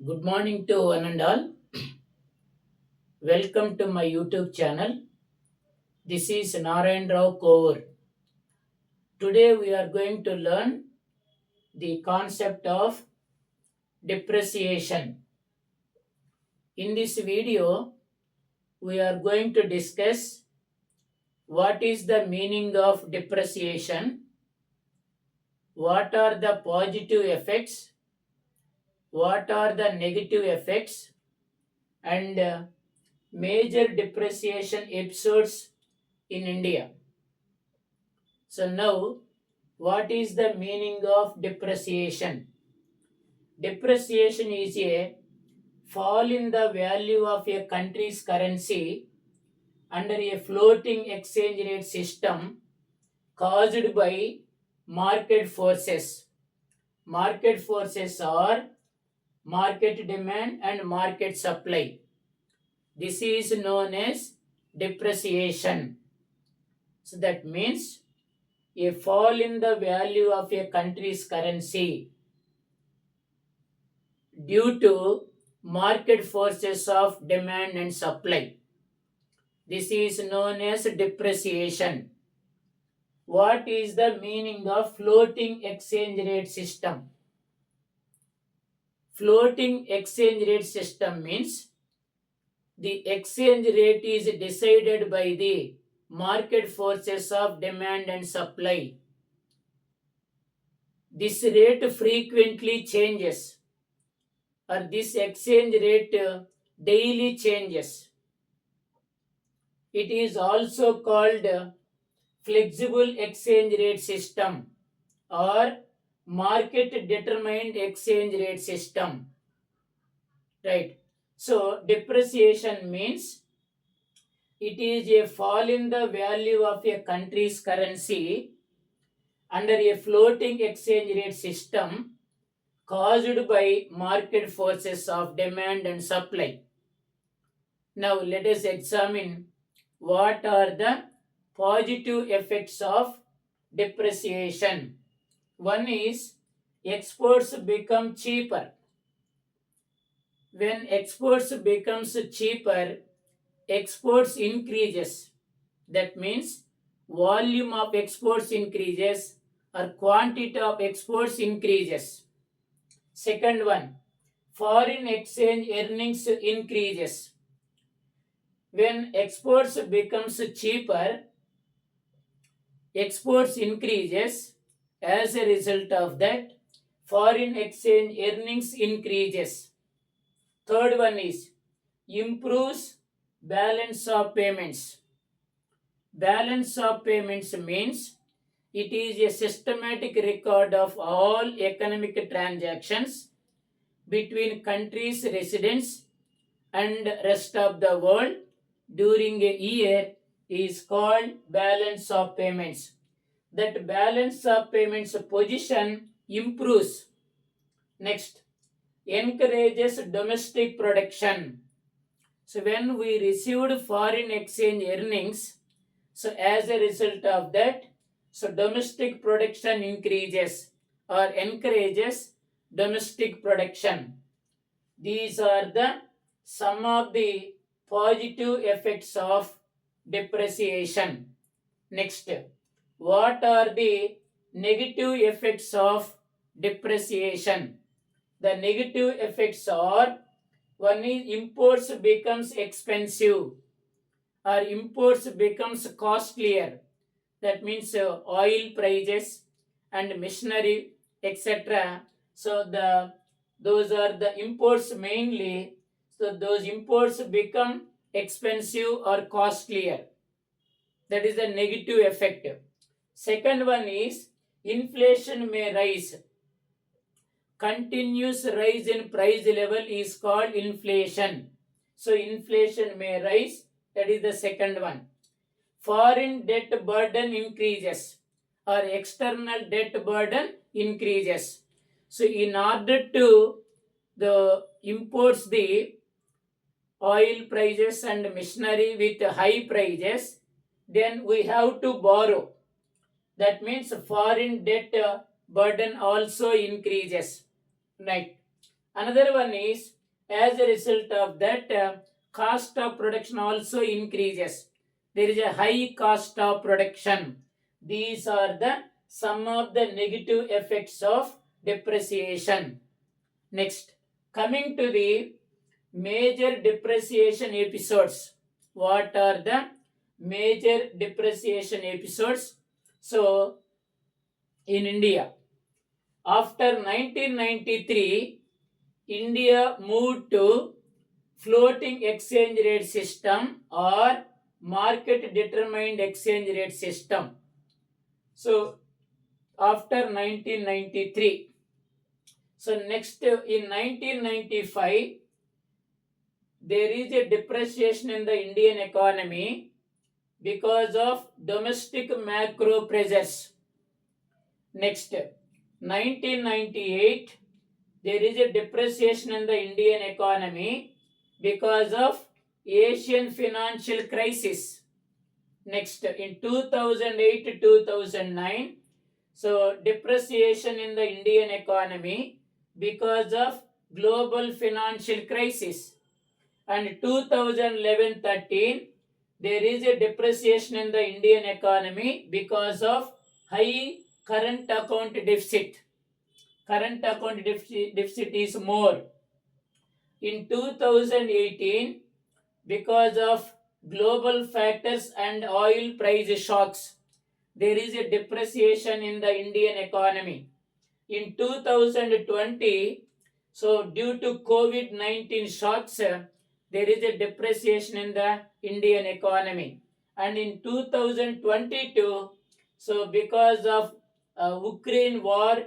Good morning to one and all. Welcome to my YouTube channel. This is Narayan Rao Kovar. Today we are going to learn the concept of depreciation. In this video, we are going to discuss what is the meaning of depreciation, what are the positive effects, what are the negative effects, and major depreciation episodes in India. So now, what is the meaning of depreciation? Depreciation is a fall in the value of a country's currency under a floating exchange rate system caused by market forces. Market forces are market demand and market supply. This is known as depreciation. So that means a fall in the value of a country's currency due to market forces of demand and supply. This is known as depreciation. What is the meaning of floating exchange rate system? Floating exchange rate system means the exchange rate is decided by the market forces of demand and supply. This rate frequently changes, or this exchange rate daily changes. It is also called flexible exchange rate system or market determined exchange rate system. Right. So depreciation means it is a fall in the value of a country's currency under a floating exchange rate system caused by market forces of demand and supply. Now let us examine what are the positive effects of depreciation. One is exports become cheaper. When exports becomes cheaper, exports increases. That means volume of exports increases or quantity of exports increases. Second one, foreign exchange earnings increases. When exports becomes cheaper, exports increases. As a result of that, foreign exchange earnings increases. Third one is improves balance of payments. Balance of payments means it is a systematic record of all economic transactions between countries' residents and rest of the world during a year is called balance of payments. That balance of payments position improves. Next, encourages domestic production. So when we received foreign exchange earnings, so as a result of that, so domestic production increases or encourages domestic production. These are the some of the positive effects of depreciation. Next, what are the negative effects of depreciation? The negative effects are, one is imports becomes expensive or imports becomes costlier. That means oil prices and machinery, etc. So those are the imports mainly. So those imports become expensive or costlier. That is the negative effect. Second one is inflation may rise. Continuous rise in price level is called inflation. So inflation may rise. That is the second one. Foreign debt burden increases or external debt burden increases. So in order to the imports the oil prices and machinery with high prices, then we have to borrow. That means foreign debt burden also increases. Right. Another one is, as a result of that, cost of production also increases. There is a high cost of production. These are the some of the negative effects of depreciation. Next, coming to the major depreciation episodes. What are the major depreciation episodes? So, in India, after 1993, India moved to floating exchange rate system or market determined exchange rate system. So, after 1993, so next in 1995, there is a depreciation in the Indian economy because of domestic macro pressures. Next, 1998, there is a depreciation in the Indian economy because of Asian financial crisis. Next, in 2008 to 2009, so depreciation in the Indian economy because of global financial crisis. And 2011-13, there is a depreciation in the Indian economy because of high current account deficit. Current account deficit is more. In 2018, because of global factors and oil price shocks, there is a depreciation in the Indian economy. In 2020, so due to COVID-19 shocks, there is a depreciation in the Indian economy. And in 2022, so because of Ukraine war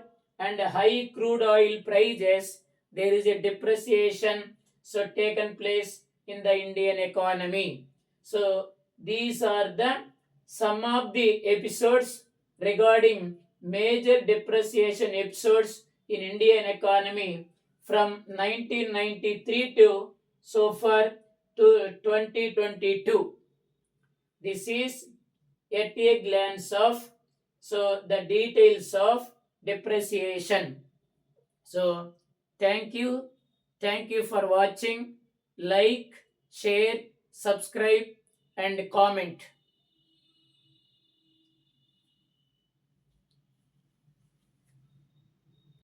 and high crude oil prices, there is a depreciation so taken place in the Indian economy. So these are the some of the episodes regarding major depreciation episodes in Indian economy from 1993 to so far to 2022. This is at a glance of so the details of depreciation. So thank you for watching. Like, share, subscribe, and comment.